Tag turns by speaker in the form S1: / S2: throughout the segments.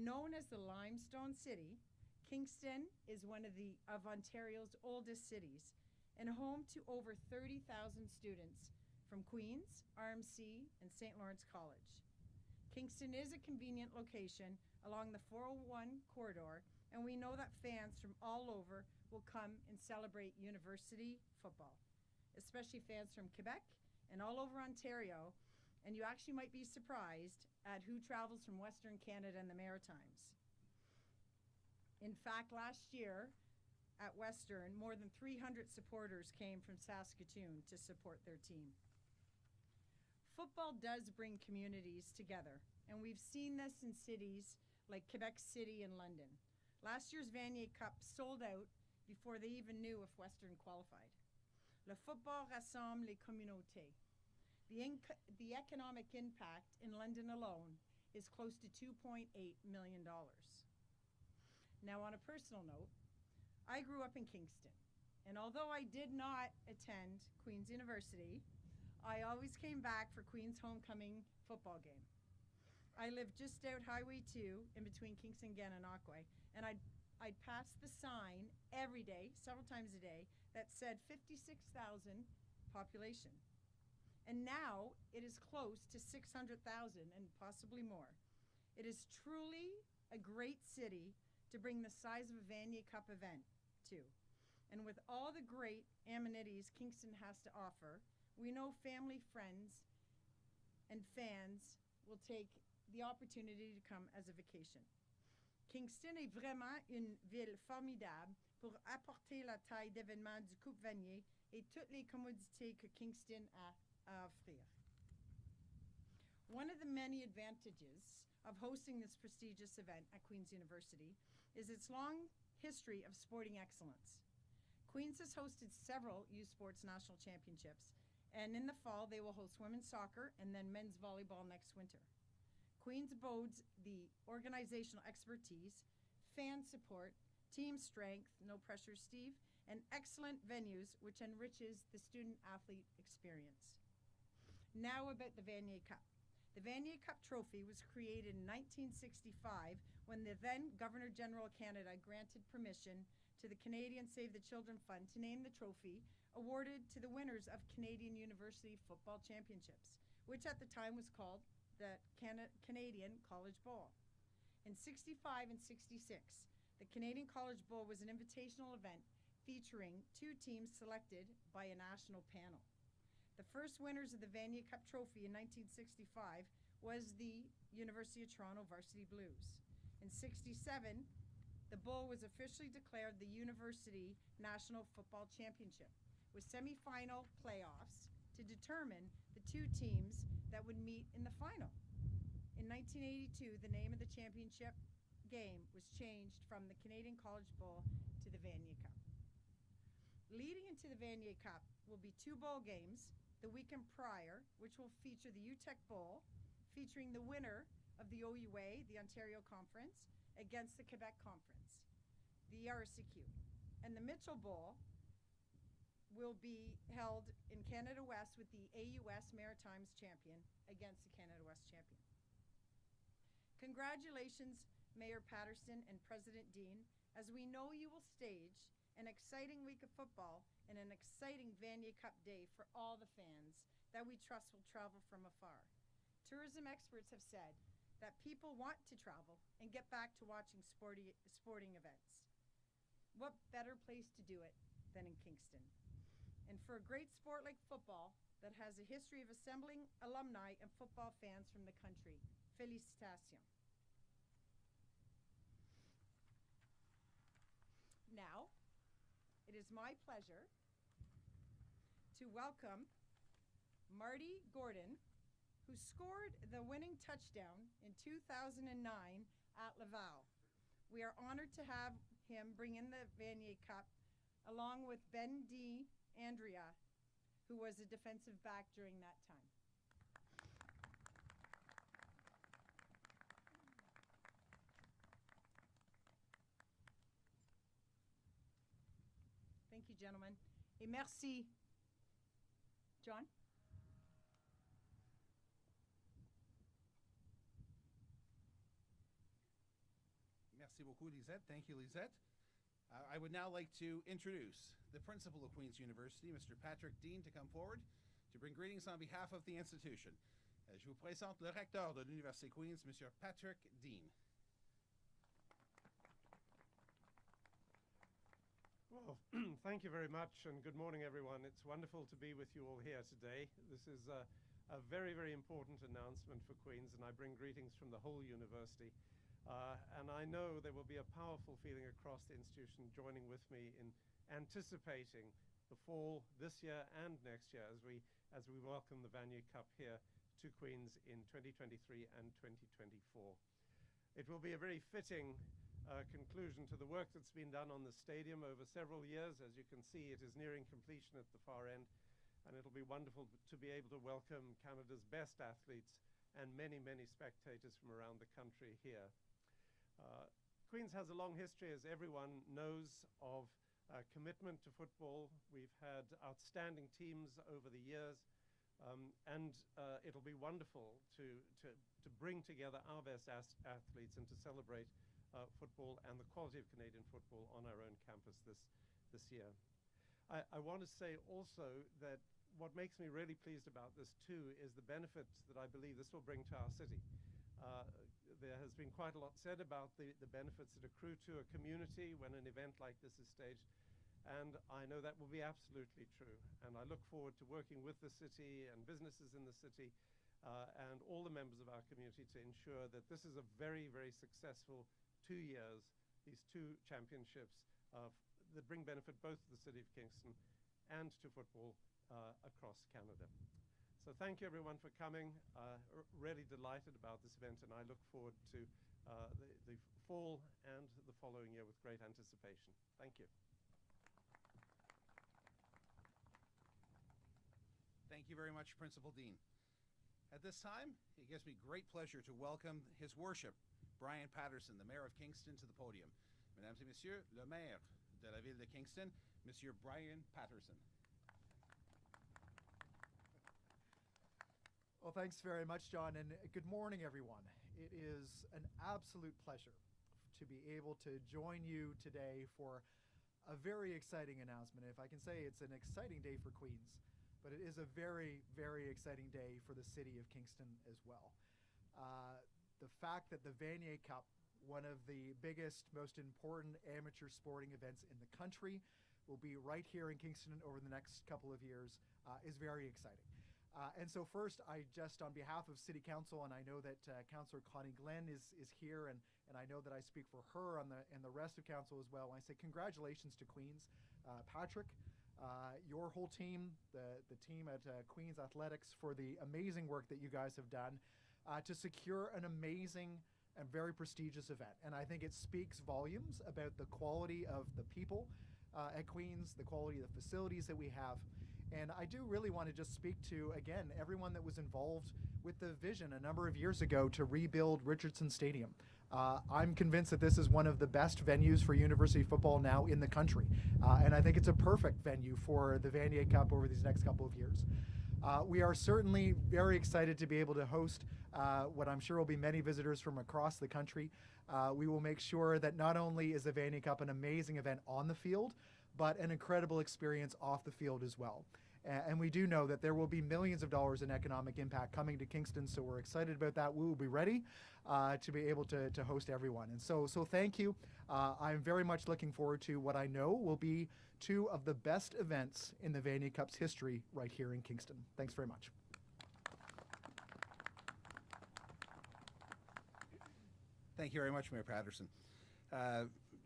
S1: Known as the Limestone City, Kingston is one of Ontario's oldest cities and home to over 30,000 students from Queen's, RMC, and St. Lawrence College. Kingston is a convenient location along the 401 corridor, and we know that fans from all over will come and celebrate university football, especially fans from Quebec and all over Ontario, and you actually might be surprised at who travels from Western Canada and the Maritimes. In fact, last year at Western, more than 300 supporters came from Saskatoon to support their team. Football does bring communities together, and we've seen this in cities like Quebec City and London. Last year's Vanier Cup sold out before they even knew if Western qualified. Le football rassemble les communautés. The economic impact in London alone is close to $2.8 million. Now, on a personal note, I grew up in Kingston, and although I did not attend Queen's University, I always came back for Queen's homecoming football game. I lived just out Highway 2 in between Kingston and Gananoque, and I'd pass the sign every day, several times a day, that said 56,000 population. And now it is close to 600,000 and possibly more. It is truly a great city to bring the size of a Vanier Cup event to. And with all the great amenities Kingston has to offer, we know family, friends, and fans will take the opportunity to come as a vacation. Kingston est vraiment une ville formidable pour apporter la taille d'événement du Coupe Vanier et toutes les commodités que Kingston a à offrir. One of the many advantages of hosting this prestigious event at Queen's University is its long history of sporting excellence. Queen's has hosted several youth sports national championships, and in the fall they will host women's soccer and then men's volleyball next winter. Queen's boasts the organizational expertise, fan support, team strength, no pressure, Steve, and excellent venues which enriches the student-athlete experience. Now about the Vanier Cup. The Vanier Cup trophy was created in 1965 when the then Governor General of Canada granted permission to the Canadian Save the Children Fund to name the trophy awarded to the winners of Canadian University Football Championships, which at the time was called the Canadian College Bowl. In 65 and 66, the Canadian College Bowl was an invitational event featuring two teams selected by a national panel. The first winners of the Vanier Cup trophy in 1965 was the University of Toronto Varsity Blues. In 67, the bowl was officially declared the University National Football Championship, with semifinal playoffs to determine the two teams that would meet in the final. In 1982, the name of the championship game was changed from the Canadian College Bowl to the Vanier Cup. Leading into the Vanier Cup will be two bowl games the weekend prior, which will feature the UTEC Bowl, featuring the winner of the OUA, the Ontario Conference, against the Quebec Conference, the RCQ. And the Mitchell Bowl will be held in Canada West with the AUS Maritimes champion against the Canada West champion. Congratulations, Mayor Patterson and President Dean, as we know you will stage an exciting week of football and an exciting Vanier Cup day for all the fans that we trust will travel from afar. Tourism experts have said that people want to travel and get back to watching sporting events. What better place to do it than in Kingston? And for a great sport like football that has a history of assembling alumni and football fans from the country, félicitations. Now, it is my pleasure to welcome Marty Gordon, who scored the winning touchdown in 2009 at Laval. We are honored to have him bring in the Vanier Cup along with Ben D. Andrea, who was a defensive back during that time. Thank you, gentlemen. Et merci. John?
S2: Merci beaucoup, Lisette. Thank you, Lisette. I would now like to introduce the principal of Queen's University, Mr. Patrick Dean, to come forward to bring greetings on behalf of the institution. Je vous présente le recteur de l'Université Queen's, Mr. Patrick Dean.
S3: Well, thank you very much, and good morning, everyone. It's wonderful to be with you all here today. This is a very, very important announcement for Queen's, and I bring greetings from the whole university. And I know there will be a powerful feeling across the institution joining with me in anticipating the fall this year and next year as we welcome the Vanier Cup here to Queen's in 2023 and 2024. It will be a very fitting conclusion to the work that's been done on the stadium over several years. As you can see, it is nearing completion at the far end, and it'll be wonderful to be able to welcome Canada's best athletes and many, many spectators from around the country here. Queen's has a long history, as everyone knows, of commitment to football. We've had outstanding teams over the years, and it'll be wonderful to bring together our best athletes and to celebrate football and the quality of Canadian football on our own campus this year. I want to say also that what makes me really pleased about this too is the benefits that I believe this will bring to our city. There has been quite a lot said about the benefits that accrue to a community when an event like this is staged, and I know that will be absolutely true. And I look forward to working with the city and businesses in the city and all the members of our community to ensure that this is a very, very successful 2 years, these two championships that bring benefit both to the city of Kingston and to football across Canada. So thank you everyone for coming. Really delighted about this event, and I look forward to the fall and the following year with great anticipation. Thank you.
S2: Thank you very much, Principal Dean. At this time, it gives me great pleasure to welcome His Worship, Brian Patterson, the Mayor of Kingston, to the podium. Mesdames et Messieurs, le Maire de la Ville de Kingston, Monsieur Brian Patterson.
S4: Well, thanks very much, John, and good morning, everyone. It is an absolute pleasure to be able to join you today for a very exciting announcement. If I can say it's an exciting day for Queen's, but it is a very, very exciting day for the city of Kingston as well. The fact that the Vanier Cup, one of the biggest, most important amateur sporting events in the country, will be right here in Kingston over the next couple of years is very exciting. And so first, I just, on behalf of City Council, and I know that Councillor Connie Glenn is here, and I know that I speak for her and the rest of Council as well, I say congratulations to Queen's. Patrick, your whole team, the team at Queen's Athletics, for the amazing work that you guys have done to secure an amazing and very prestigious event. And I think it speaks volumes about the quality of the people at Queen's, the quality of the facilities that we have. And I do really want to just speak to, again, everyone that was involved with the vision a number of years ago to rebuild Richardson Stadium. I'm convinced that this is one of the best venues for university football now in the country. And I think it's a perfect venue for the Vanier Cup over these next couple of years. We are certainly very excited to be able to host what I'm sure will be many visitors from across the country. We will make sure that not only is the Vanier Cup an amazing event on the field, but an incredible experience off the field as well. And we do know that there will be millions of dollars in economic impact coming to Kingston, so we're excited about that. We will be ready to be able to host everyone. And so thank you. I'm very much looking forward to what I know will be two of the best events in the Vanier Cup's history right here in Kingston. Thanks very much.
S2: Thank you very much, Mayor Patterson.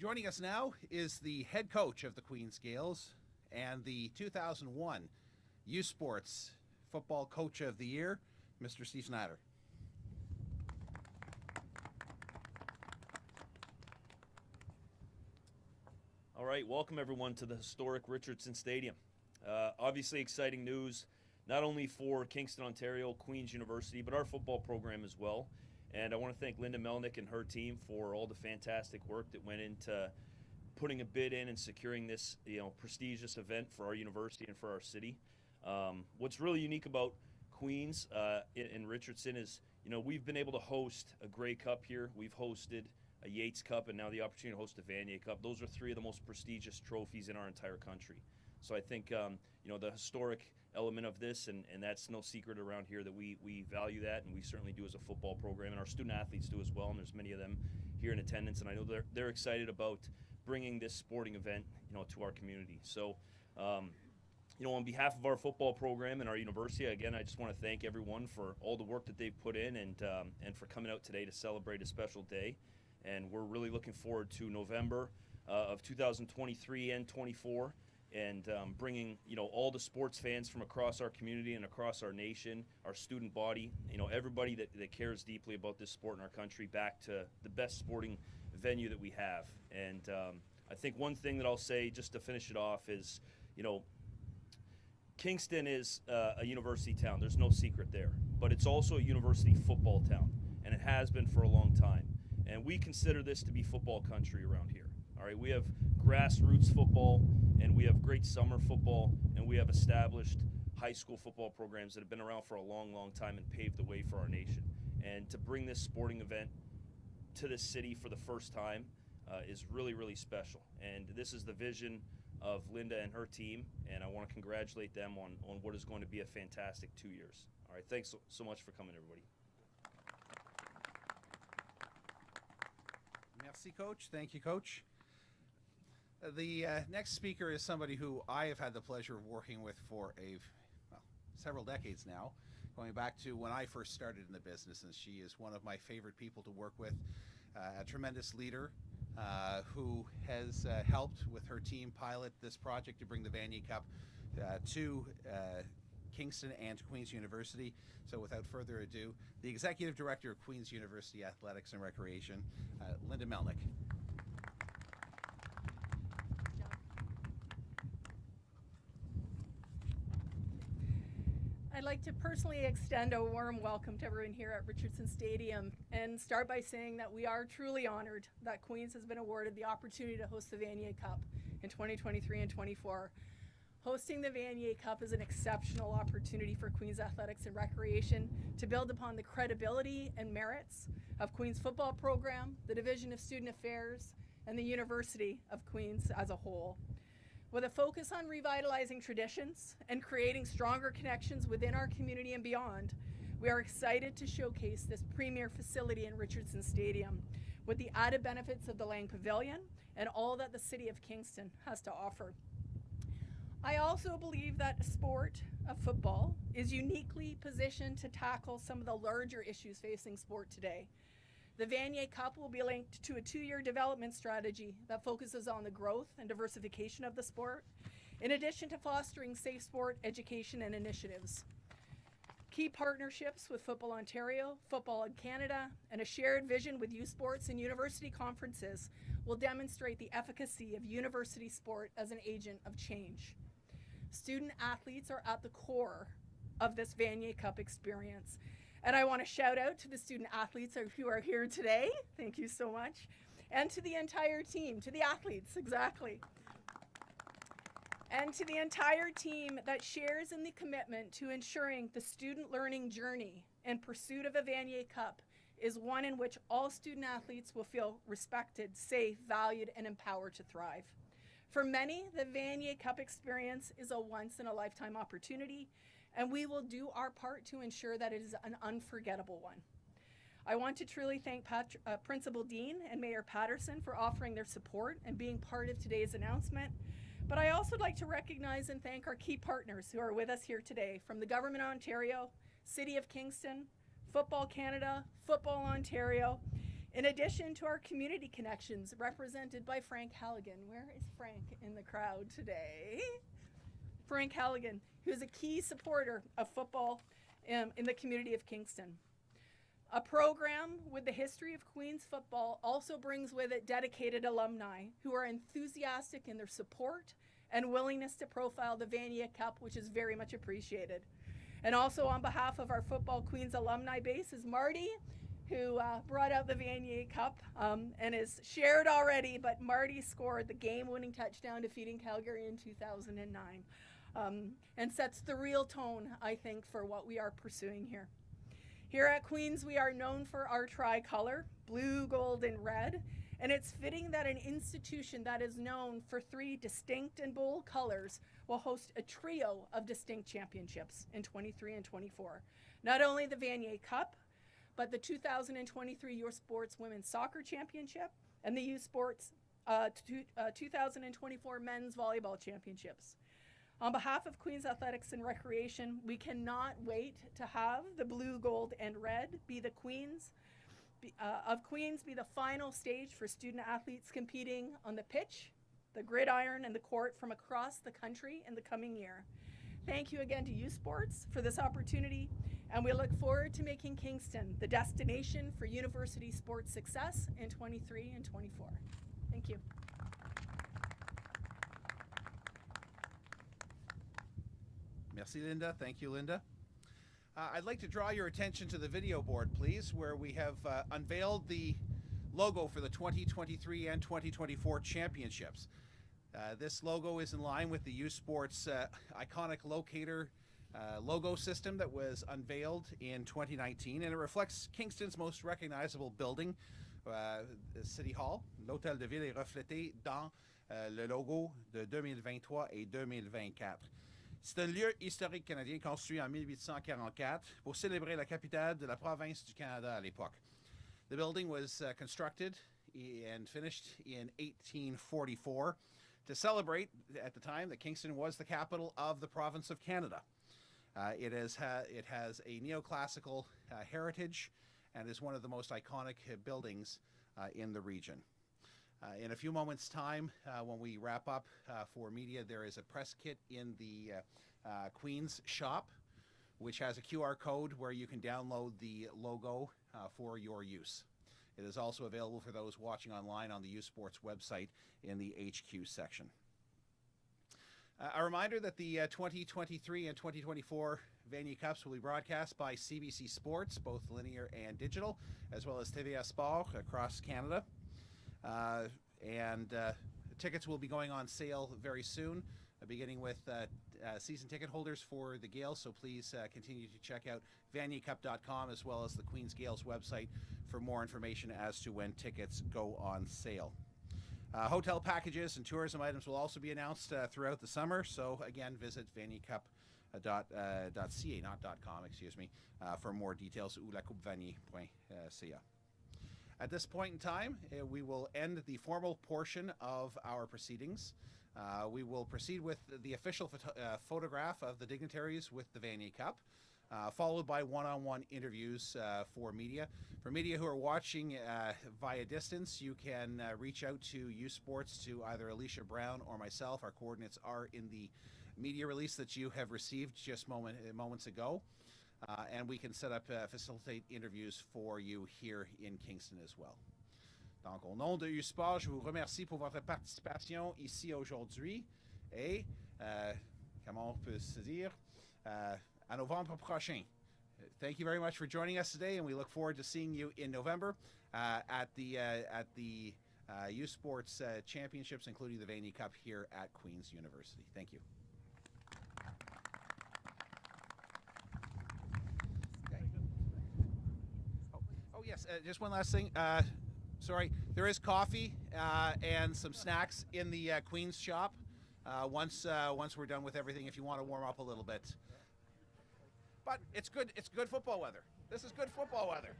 S2: Joining us now is the head coach of the Queen's Gaels and the 2001 U Sports Football Coach of the Year, Mr. Steve Snyder.
S5: All right, welcome everyone to the historic Richardson Stadium. Obviously exciting news, not only for Kingston, Ontario, Queen's University, but our football program as well. And I want to thank Linda Melnick and her team for all the fantastic work that went into putting a bid in and securing this, prestigious event for our university and for our city. What's really unique about Queen's in Richardson is, we've been able to host a Grey Cup here. We've hosted a Yates Cup, and now the opportunity to host the Vanier Cup. Those are three of the most prestigious trophies in our entire country. So I think, the historic element of this, and that's no secret around here that we value that, and we certainly do as a football program, and our student athletes do as well, and there's many of them here in attendance, and I know they're excited about bringing this sporting event, to our community. So, on behalf of our football program and our university, again, I just want to thank everyone for all the work that they've put in and for coming out today to celebrate a special day. And we're really looking forward to November of 2023 and 24, and bringing all the sports fans from across our community and across our nation, our student body, everybody that cares deeply about this sport in our country back to the best sporting venue that we have. And I think one thing that I'll say just to finish it off is, Kingston is a university town. There's no secret there, but it's also a university football town, and it has been for a long time. And we consider this to be football country around here. All right, we have grassroots football, and we have great summer football, and we have established high school football programs that have been around for a long, long time and paved the way for our nation. And to bring this sporting event to this city for the first time is really, really special. And this is the vision of Linda and her team, and I want to congratulate them on what is going to be a fantastic 2 years. All right, thanks so much for coming, everybody.
S2: Merci, Coach. Thank you, Coach. The next speaker is somebody who I have had the pleasure of working with for several decades now, going back to when I first started in the business, and she is one of my favorite people to work with, a tremendous leader who has helped with her team pilot this project to bring the Vanier Cup to Kingston and to Queen's University. So without further ado, the Executive Director of Queen's University Athletics and Recreation, Linda Melnick.
S6: I'd like to personally extend a warm welcome to everyone here at Richardson Stadium and start by saying that we are truly honored that Queens has been awarded the opportunity to host the Vanier Cup in 2023 and 24. Hosting the Vanier Cup is an exceptional opportunity for Queens Athletics and Recreation to build upon the credibility and merits of Queens football program, the Division of Student Affairs, and the University of Queens as a whole. With a focus on revitalizing traditions and creating stronger connections within our community and beyond, we are excited to showcase this premier facility in Richardson Stadium with the added benefits of the Lang Pavilion and all that the City of Kingston has to offer. I also believe that the sport of football is uniquely positioned to tackle some of the larger issues facing sport today. The Vanier Cup will be linked to a 2-year development strategy that focuses on the growth and diversification of the sport, in addition to fostering safe sport education and initiatives. Key partnerships with Football Ontario, Football in Canada, and a shared vision with youth sports and university conferences will demonstrate the efficacy of university sport as an agent of change. Student athletes are at the core of this Vanier Cup experience. And I want to shout out to the student athletes who are here today. Thank you so much. And to the entire team, to the athletes, exactly. And to the entire team that shares in the commitment to ensuring the student learning journey in pursuit of a Vanier Cup is one in which all student athletes will feel respected, safe, valued, and empowered to thrive. For many, the Vanier Cup experience is a once-in-a-lifetime opportunity, and we will do our part to ensure that it is an unforgettable one. I want to truly thank Principal Dean and Mayor Patterson for offering their support and being part of today's announcement. But I also would like to recognize and thank our key partners who are with us here today from the Government of Ontario, City of Kingston, Football Canada, Football Ontario, in addition to our community connections represented by Frank Halligan. Where is Frank in the crowd today? Frank Halligan, who is a key supporter of football in the community of Kingston. A program with the history of Queen's football also brings with it dedicated alumni who are enthusiastic in their support and willingness to profile the Vanier Cup, which is very much appreciated. And also on behalf of our Football Queens alumni base is Marty, who brought out the Vanier Cup and is shared already, but Marty scored the game-winning touchdown defeating Calgary in 2009. And sets the real tone, I think, for what we are pursuing here. Here at Queens, we are known for our tricolor, blue, gold, and red. And it's fitting that an institution that is known for 3 distinct and bold colors will host a trio of distinct championships in 23 and 24. Not only the Vanier Cup, but the 2023 U Sports Women's Soccer Championship and the U Sports 2024 Men's Volleyball Championships. On behalf of Queens Athletics and Recreation, we cannot wait to have the blue, gold, and red be the Queens be the final stage for student athletes competing on the pitch, the gridiron, and the court from across the country in the coming year. Thank you again to U Sports for this opportunity, and we look forward to making Kingston the destination for university sports success in 23 and 24. Thank you.
S2: Merci, Linda. Thank you, Linda. I'd like to draw your attention to the video board, please, where we have unveiled the logo for the 2023 and 2024 championships. This logo is in line with the U Sports iconic locator logo system that was unveiled in 2019, and it reflects Kingston's most recognizable building, City Hall. L'Hôtel de Ville est reflété dans le logo de 2023 et 2024. C'est un lieu historique canadien construit en 1844 pour célébrer la capitale de la province du Canada à l'époque. The building was constructed and finished in 1844 to celebrate, at the time, that Kingston was the capital of the province of Canada. It has a neoclassical heritage and is one of the most iconic buildings in the region. In a few moments' time, when we wrap up for media, there is a press kit in the Queen's shop, which has a QR code where you can download the logo for your use. It is also available for those watching online on the U Sports website in the HQ section. A reminder that the 2023 and 2024 Vanier Cups will be broadcast by CBC Sports, both linear and digital, as well as TVA Sport across Canada. Tickets will be going on sale very soon, beginning with season ticket holders for the Gaels, so please continue to check out vaniercup.com as well as the Queen's Gaels website for more information as to when tickets go on sale. Hotel packages and tourism items will also be announced throughout the summer, so again, visit vaniercup.ca, not .com, excuse me, for more details, ou lacoupevanier.ca. At this point in time, we will end the formal portion of our proceedings. We will proceed with the official photograph of the dignitaries with the Vanier Cup, followed by one-on-one interviews for media. For media who are watching via distance, you can reach out to U Sports, to either Alicia Brown or myself. Our coordinates are in the media release that you have received just moments ago. And we can set up, facilitate interviews for you here in Kingston as well. Donc, au nom de U-Sport, je vous remercie pour votre participation ici aujourd'hui et, comment on peut se dire, à novembre prochain. Thank you very much for joining us today, and we look forward to seeing you in November at the U Sports Championships, including the Vanier Cup here at Queen's University. Thank you. Yes, just one last thing. Sorry, there is coffee and some snacks in the Queen's shop once we're done with everything, if you want to warm up a little bit. But it's good football weather. This is good football weather.